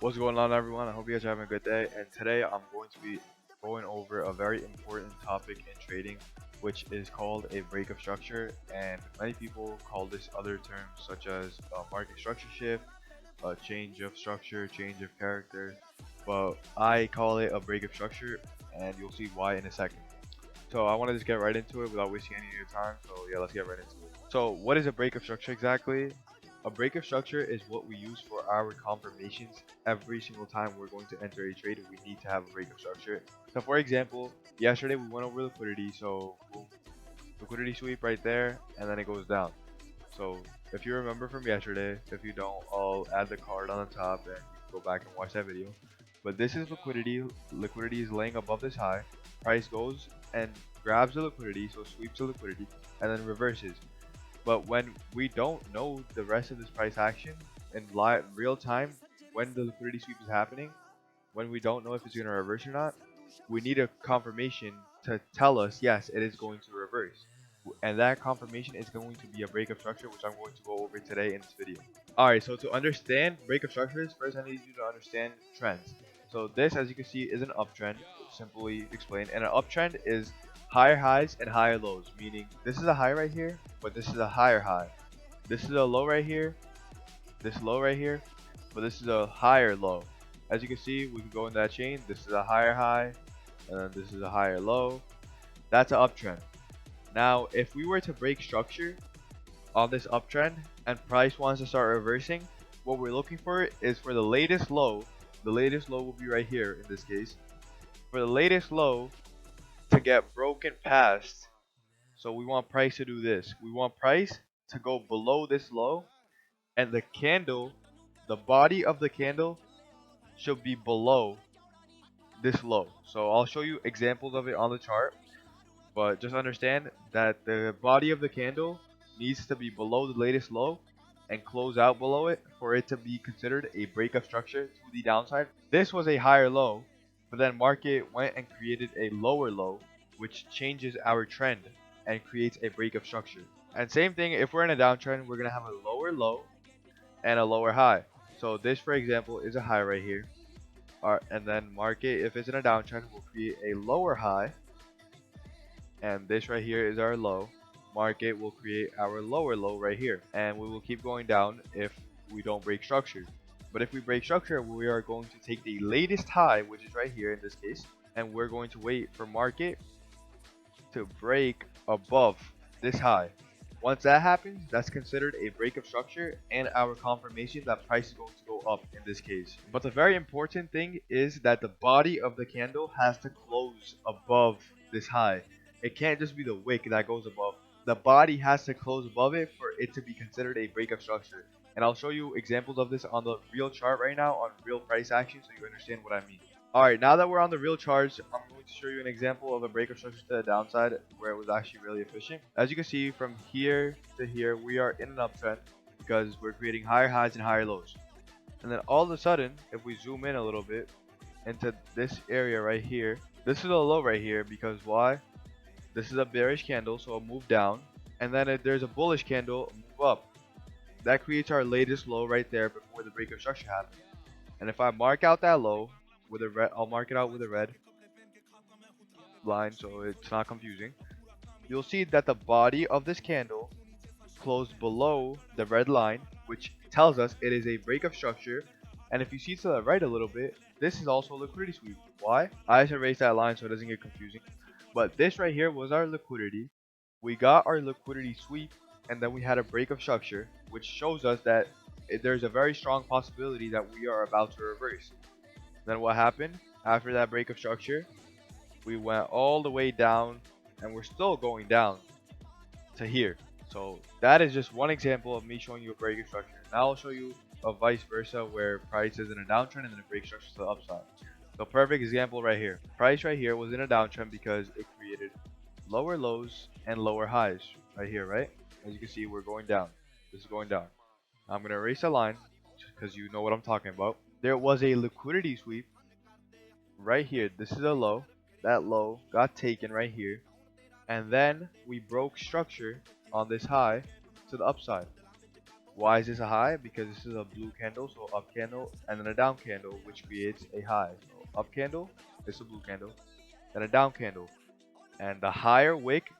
What's going on, everyone? I hope you guys are having a good day. And today I'm going to be going over a very important topic in trading, which is called a break of structure. And many people call this other terms such as market structure shift, change of structure, change of character. But I call it a break of structure, and you'll see why in a second. So I want to just get right into it without wasting any of your time. So yeah, let's get right into it. So what is a break of structure exactly? A break of structure is what we use for our confirmations. Every single time we're going to enter a trade, we need to have a break of structure. So for example, yesterday we went over liquidity. So boom, liquidity sweep right there, and then it goes down. So if you remember from yesterday, if you don't, I'll add the card on the top and you can go back and watch that video. But this is liquidity. Liquidity is laying above this high. Price goes and grabs the liquidity, so sweeps the liquidity, and then reverses. But when we don't know the rest of this price action in real time, when the liquidity sweep is happening, when we don't know if it's going to reverse or not, we need a confirmation to tell us, yes, it is going to reverse. And that confirmation is going to be a break of structure, which I'm going to go over today in this video. Alright, so to understand break of structures, first I need you to understand trends. So this, as you can see, is an uptrend, simply explained. And an uptrend is higher highs and higher lows, meaning this is a high right here, but this is a higher high. This is a low right here, this low right here, but this is a higher low. As you can see, we can go in that chain. This is a higher high, and then this is a higher low. That's an uptrend. Now, if we were to break structure on this uptrend and price wants to start reversing, what we're looking for is for the latest low. The latest low will be right here in this case. For the latest low to get broken past, so we want price to do this. We want price to go below this low, and the candle, the body of the candle should be below this low. So I'll show you examples of it on the chart, but just understand that the body of the candle needs to be below the latest low and close out below it for it to be considered a break of structure to the downside. This was a higher low, but then market went and created a lower low, which changes our trend and creates a break of structure. And same thing, if we're in a downtrend, we're gonna have a lower low and a lower high. So this, for example, is a high right here. And then market, if it's in a downtrend, will create a lower high, and this right here is our low. Market will create our lower low right here, and we will keep going down if we don't break structure. But if we break structure, we are going to take the latest high, which is right here in this case, and we're going to wait for market to break above this high. Once that happens, that's considered a break of structure and our confirmation that price is going to go up in this case. But the very important thing is that the body of the candle has to close above this high. It can't just be the wick that goes above. The body has to close above it for it to be considered a break of structure. And I'll show you examples of this on the real chart right now on real price action so you understand what I mean. Alright, now that we're on the real charts, I'm going to show you an example of a break of structure to the downside where it was actually really efficient. As you can see, from here to here, we are in an uptrend because we're creating higher highs and higher lows. And then all of a sudden, if we zoom in a little bit into this area right here, this is a low right here because why? This is a bearish candle, so a move down. And then if there's a bullish candle, a move up. That creates our latest low right there before the break of structure happens. And if I mark out that low with a red, I'll mark it out with a red line so it's not confusing. You'll see that the body of this candle closed below the red line, which tells us it is a break of structure. And if you see to the right a little bit, this is also a liquidity sweep. Why? I just erased that line so it doesn't get confusing. But this right here was our liquidity. We got our liquidity sweep, and then we had a break of structure, which shows us that there's a very strong possibility that we are about to reverse. Then what happened after that break of structure? We went all the way down, and we're still going down to here. So that is just one example of me showing you a break of structure. Now I'll show you a vice versa where price is in a downtrend and then a break structure to the upside. So perfect example right here. Price right here was in a downtrend because it created lower lows and lower highs right here, right? As you can see, we're going down. This is going down. I'm gonna erase a line because you know what I'm talking about. There was a liquidity sweep right here. This is a low. That low got taken right here, and then we broke structure on this high to the upside. Why is this a high? Because this is a blue candle, so up candle, and then a down candle, which creates a high. So up candle, this is a blue candle, then a down candle, and the higher wick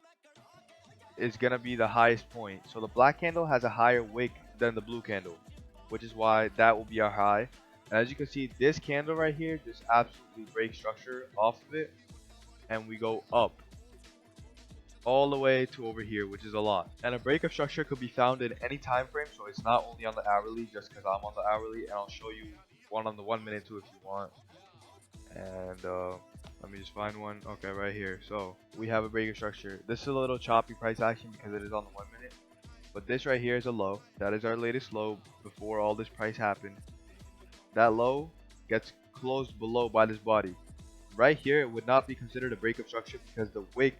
is gonna be the highest point. So the black candle has a higher wick than the blue candle, which is why that will be our high. And as you can see, this candle right here just absolutely breaks structure off of it, and we go up all the way to over here, which is a lot. And a break of structure could be found in any time frame, so it's not only on the hourly, just because I'm on the hourly, and I'll show you one on the 1 minute too if you want. And let me just find one. Okay, right here. So we have a break of structure. This is a little choppy price action because it is on the 1 minute. But this right here is a low. That is our latest low before all this price happened. That low gets closed below by this body. Right here, it would not be considered a break of structure because the wick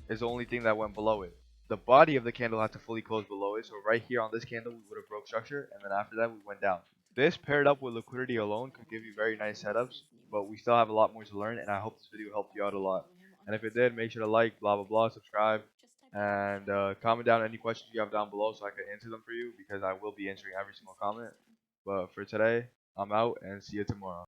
is the only thing that went below it. The body of the candle had to fully close below it. So right here on this candle, we would have broke structure, and then after that, we went down. This paired up with liquidity alone could give you very nice setups, but we still have a lot more to learn, and I hope this video helped you out a lot. And if it did, make sure to like, blah blah blah, subscribe, and comment down any questions you have down below so I can answer them for you because I will be answering every single comment. But for today, I'm out and see you tomorrow.